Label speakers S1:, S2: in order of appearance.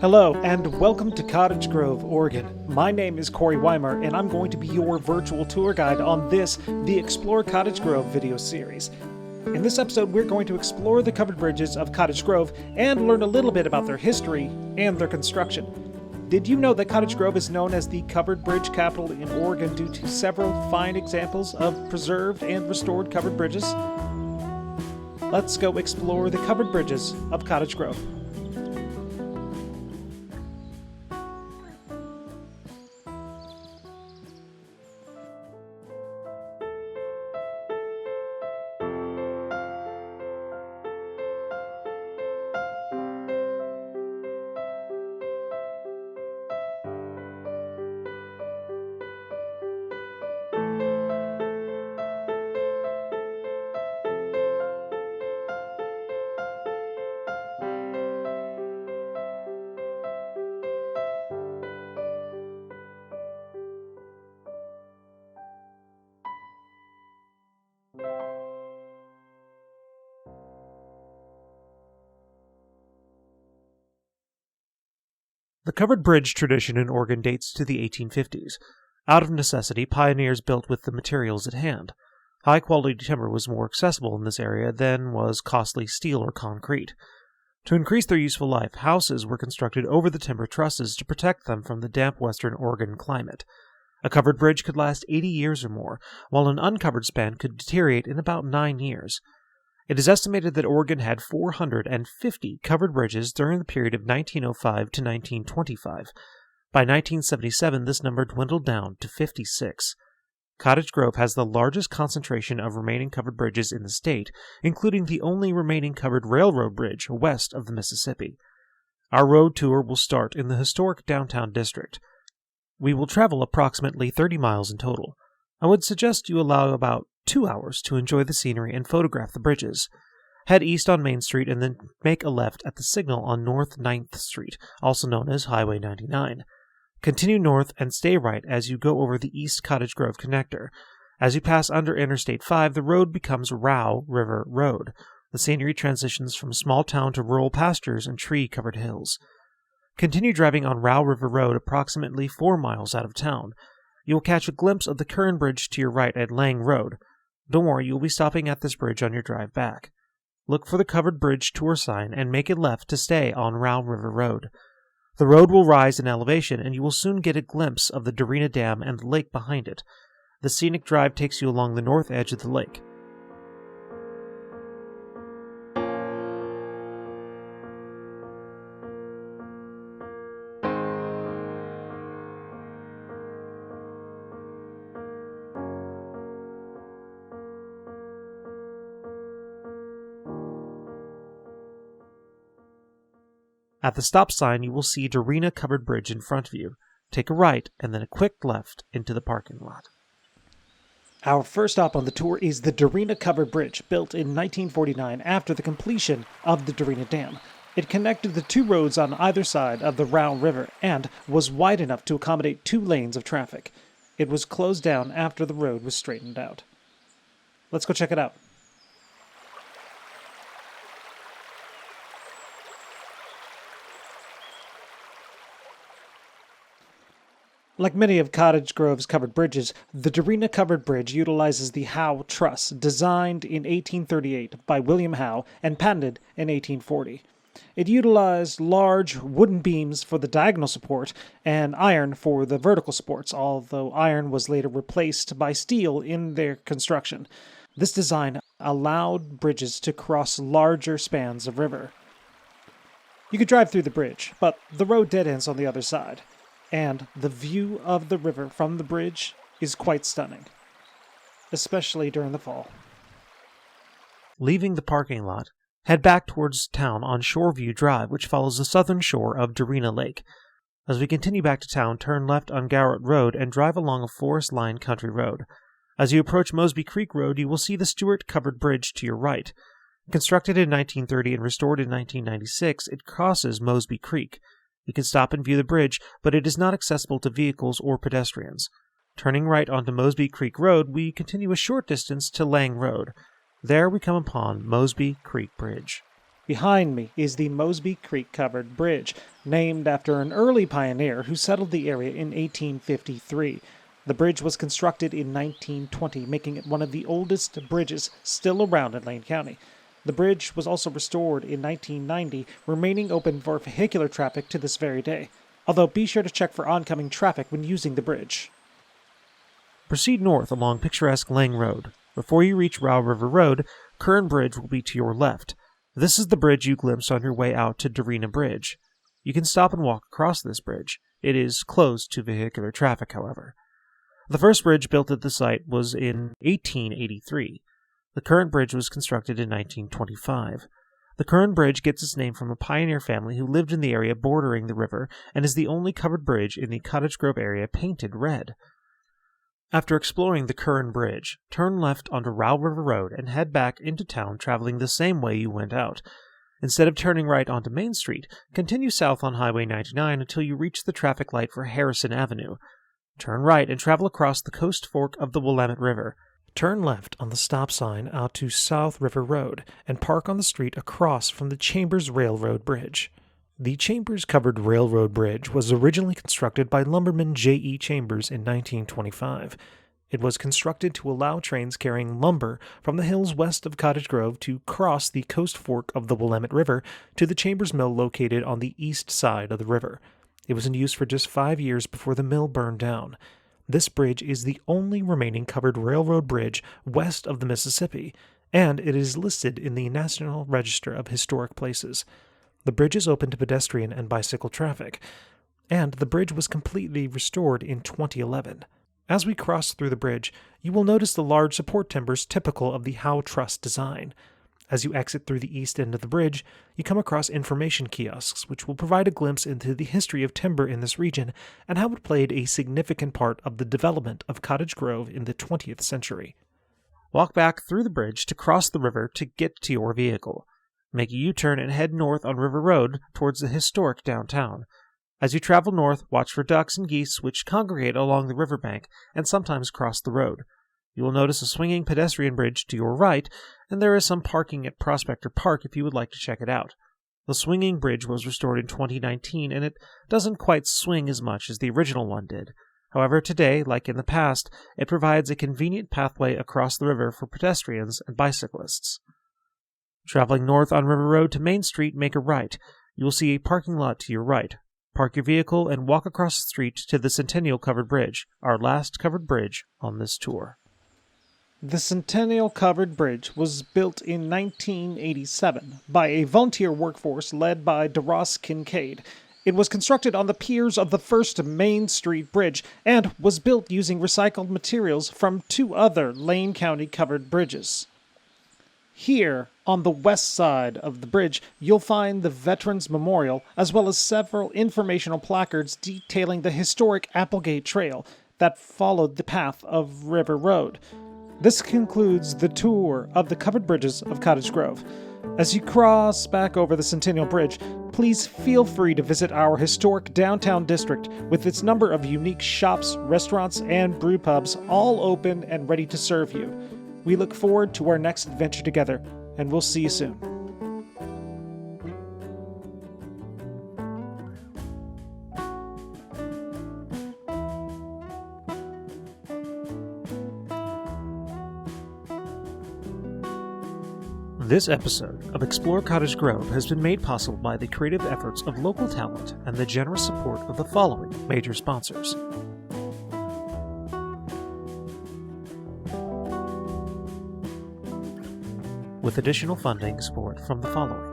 S1: Hello, and welcome to Cottage Grove, Oregon. My name is Corey Weimer, and I'm going to be your virtual tour guide on this, the Explore Cottage Grove video series. In this episode, we're going to explore the covered bridges of Cottage Grove and learn a little bit about their history and their construction. Did you know that Cottage Grove is known as the covered bridge capital in Oregon due to several fine examples of preserved and restored covered bridges? Let's go explore the covered bridges of Cottage Grove. The covered bridge tradition in Oregon dates to the 1850s. Out of necessity, pioneers built with the materials at hand. High-quality timber was more accessible in this area than was costly steel or concrete. To increase their useful life, houses were constructed over the timber trusses to protect them from the damp western Oregon climate. A covered bridge could last 80 years or more, while an uncovered span could deteriorate in about 9 years. It is estimated that Oregon had 450 covered bridges during the period of 1905 to 1925. By 1977, this number dwindled down to 56. Cottage Grove has the largest concentration of remaining covered bridges in the state, including the only remaining covered railroad bridge west of the Mississippi. Our road tour will start in the historic downtown district. We will travel approximately 30 miles in total. I would suggest you allow about 2 hours to enjoy the scenery and photograph the bridges. Head east on Main Street and then make a left at the signal on North 9th Street, also known as Highway 99. Continue north and stay right as you go over the East Cottage Grove connector. As you pass under Interstate 5, the road becomes Row River Road. The scenery transitions from small town to rural pastures and tree-covered hills. Continue driving on Row River Road approximately 4 miles out of town. You will catch a glimpse of the Curran Bridge to your right at Lang Road. Don't worry, you will be stopping at this bridge on your drive back. Look for the covered bridge tour sign and make a left to stay on Row River Road. The road will rise in elevation, and you will soon get a glimpse of the Dorena Dam and the lake behind it. The scenic drive takes you along the north edge of the lake. At the stop sign, you will see Dorena Covered Bridge in front of you. Take a right and then a quick left into the parking lot. Our first stop on the tour is the Dorena Covered Bridge, built in 1949 after the completion of the Dorena Dam. It connected the two roads on either side of the Row River and was wide enough to accommodate 2 lanes of traffic. It was closed down after the road was straightened out. Let's go check it out. Like many of Cottage Grove's covered bridges, the Dorena Covered Bridge utilizes the Howe Truss, designed in 1838 by William Howe and patented in 1840. It utilized large wooden beams for the diagonal support and iron for the vertical supports, although iron was later replaced by steel in their construction. This design allowed bridges to cross larger spans of river. You could drive through the bridge, but the road dead ends on the other side. And the view of the river from the bridge is quite stunning, especially during the fall. Leaving the parking lot, head back towards town on Shoreview Drive, which follows the southern shore of Dorena Lake. As we continue back to town, turn left on Garrett Road and drive along a forest-lined country road. As you approach Mosby Creek Road, you will see the Stewart Covered Bridge to your right. Constructed in 1930 and restored in 1996, it crosses Mosby Creek. You can stop and view the bridge, but it is not accessible to vehicles or pedestrians. Turning right onto Mosby Creek Road, we continue a short distance to Lang Road. There we come upon Mosby Creek Bridge.
S2: Behind me is the Mosby Creek Covered Bridge, named after an early pioneer who settled the area in 1853. The bridge was constructed in 1920, making it one of the oldest bridges still around in Lane County. The bridge was also restored in 1990, remaining open for vehicular traffic to this very day. Although be sure to check for oncoming traffic when using the bridge.
S1: Proceed north along picturesque Lang Road. Before you reach Row River Road, Curran Bridge will be to your left. This is the bridge you glimpsed on your way out to Darena Bridge. You can stop and walk across this bridge. It is closed to vehicular traffic, however. The first bridge built at the site was in 1883. The current bridge was constructed in 1925. The Curran Bridge gets its name from a pioneer family who lived in the area bordering the river and is the only covered bridge in the Cottage Grove area painted red. After exploring the Curran Bridge, turn left onto Row River Road and head back into town traveling the same way you went out. Instead of turning right onto Main Street, continue south on Highway 99 until you reach the traffic light for Harrison Avenue. Turn right and travel across the coast fork of the Willamette River. Turn left on the stop sign out to South River Road and park on the street across from the Chambers Railroad Bridge. The Chambers Covered Railroad Bridge was originally constructed by lumberman J.E. Chambers in 1925. It was constructed to allow trains carrying lumber from the hills west of Cottage Grove to cross the coast fork of the Willamette River to the Chambers Mill located on the east side of the river. It was in use for just 5 years before the mill burned down. This bridge is the only remaining covered railroad bridge west of the Mississippi, and it is listed in the National Register of Historic Places. The bridge is open to pedestrian and bicycle traffic, and the bridge was completely restored in 2011. As we cross through the bridge, you will notice the large support timbers typical of the Howe Truss design. As you exit through the east end of the bridge, you come across information kiosks, which will provide a glimpse into the history of timber in this region and how it played a significant part of the development of Cottage Grove in the 20th century. Walk back through the bridge to cross the river to get to your vehicle. Make a U-turn and head north on River Road towards the historic downtown. As you travel north, watch for ducks and geese which congregate along the riverbank and sometimes cross the road. You will notice a swinging pedestrian bridge to your right, and there is some parking at Prospector Park if you would like to check it out. The swinging bridge was restored in 2019, and it doesn't quite swing as much as the original one did. However, today, like in the past, it provides a convenient pathway across the river for pedestrians and bicyclists. Traveling north on River Road to Main Street, make a right. You will see a parking lot to your right. Park your vehicle and walk across the street to the Centennial Covered Bridge, our last covered bridge on this tour.
S2: The Centennial Covered Bridge was built in 1987 by a volunteer workforce led by DeRoss Kincaid. It was constructed on the piers of the first Main Street Bridge and was built using recycled materials from 2 other Lane County covered bridges. Here, on the west side of the bridge, you'll find the Veterans Memorial, as well as several informational placards detailing the historic Applegate Trail that followed the path of River Road. This concludes the tour of the covered bridges of Cottage Grove. As you cross back over the Centennial Bridge, please feel free to visit our historic downtown district with its number of unique shops, restaurants, and brew pubs, all open and ready to serve you. We look forward to our next adventure together, and we'll see you soon.
S1: This episode of Explore Cottage Grove has been made possible by the creative efforts of local talent and the generous support of the following major sponsors. With additional funding support from the following: